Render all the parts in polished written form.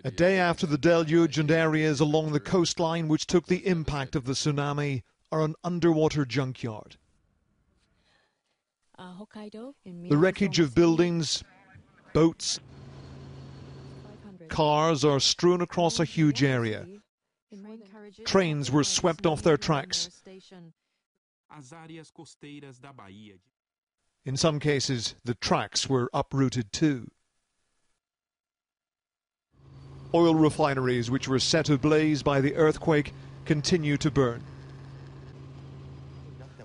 A day after the deluge, and areas along the coastline which took the impact of the tsunami are an underwater junkyard. The wreckage of buildings, boats, cars are strewn across a huge area. Trains were swept off their tracks. In some cases, the tracks were uprooted too. Oil refineries, which were set ablaze by the earthquake, continue to burn.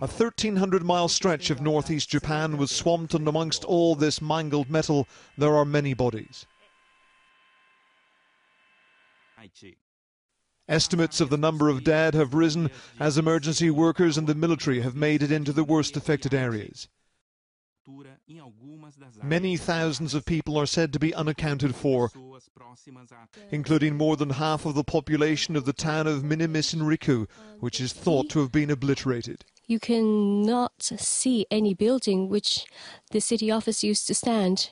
A 1,300-mile stretch of northeast Japan was swamped, and amongst all this mangled metal, there are many bodies. Estimates of the number of dead have risen as emergency workers and the military have made it into the worst affected areas. Many thousands of people are said to be unaccounted for, including more than half of the population of the town of Minamisin-Riku, which is thought to have been obliterated. You cannot see any building which the city office used to stand.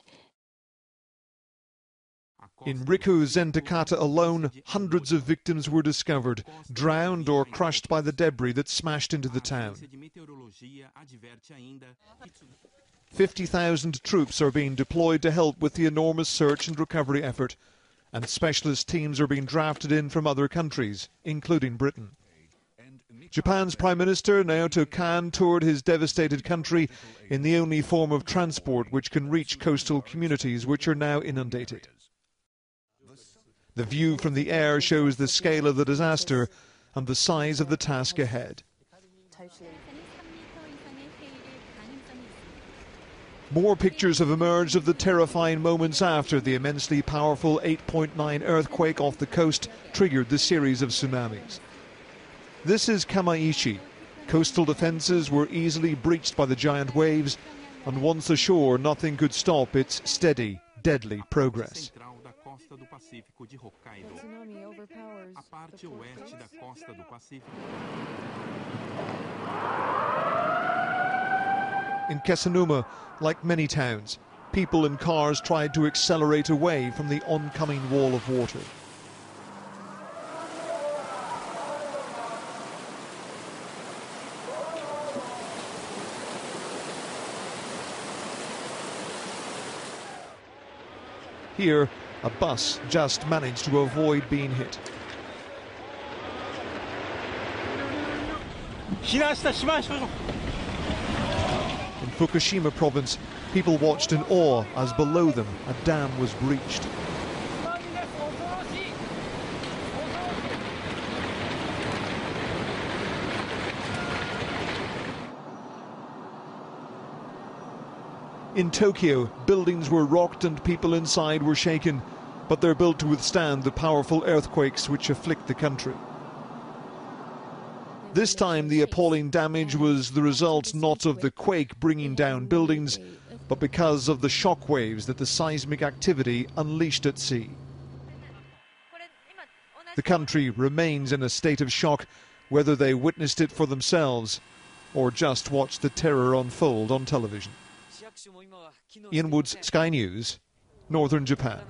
In Riku Zentakata alone, hundreds of victims were discovered, drowned or crushed by the debris that smashed into the town. 50,000 troops are being deployed to help with the enormous search and recovery effort, and specialist teams are being drafted in from other countries, including Britain. Japan's Prime Minister Naoto Kan toured his devastated country in the only form of transport which can reach coastal communities which are now inundated. The view from the air shows the scale of the disaster and the size of the task ahead. More pictures have emerged of the terrifying moments after the immensely powerful 8.9 earthquake off the coast triggered the series of tsunamis. This is Kamaishi. Coastal defences were easily breached by the giant waves, and once ashore, nothing could stop its steady, deadly progress. In Kesanuma, like many towns, people and cars tried to accelerate away from the oncoming wall of water. Here, a bus just managed to avoid being hit. In Fukushima province, people watched in awe as below them a dam was breached. In Tokyo, buildings were rocked and people inside were shaken, but they're built to withstand the powerful earthquakes which afflict the country. This time the appalling damage was the result not of the quake bringing down buildings, but because of the shock waves that the seismic activity unleashed at sea. The country remains in a state of shock, whether they witnessed it for themselves or just watched the terror unfold on television. Ian Woods, Sky News, Northern Japan.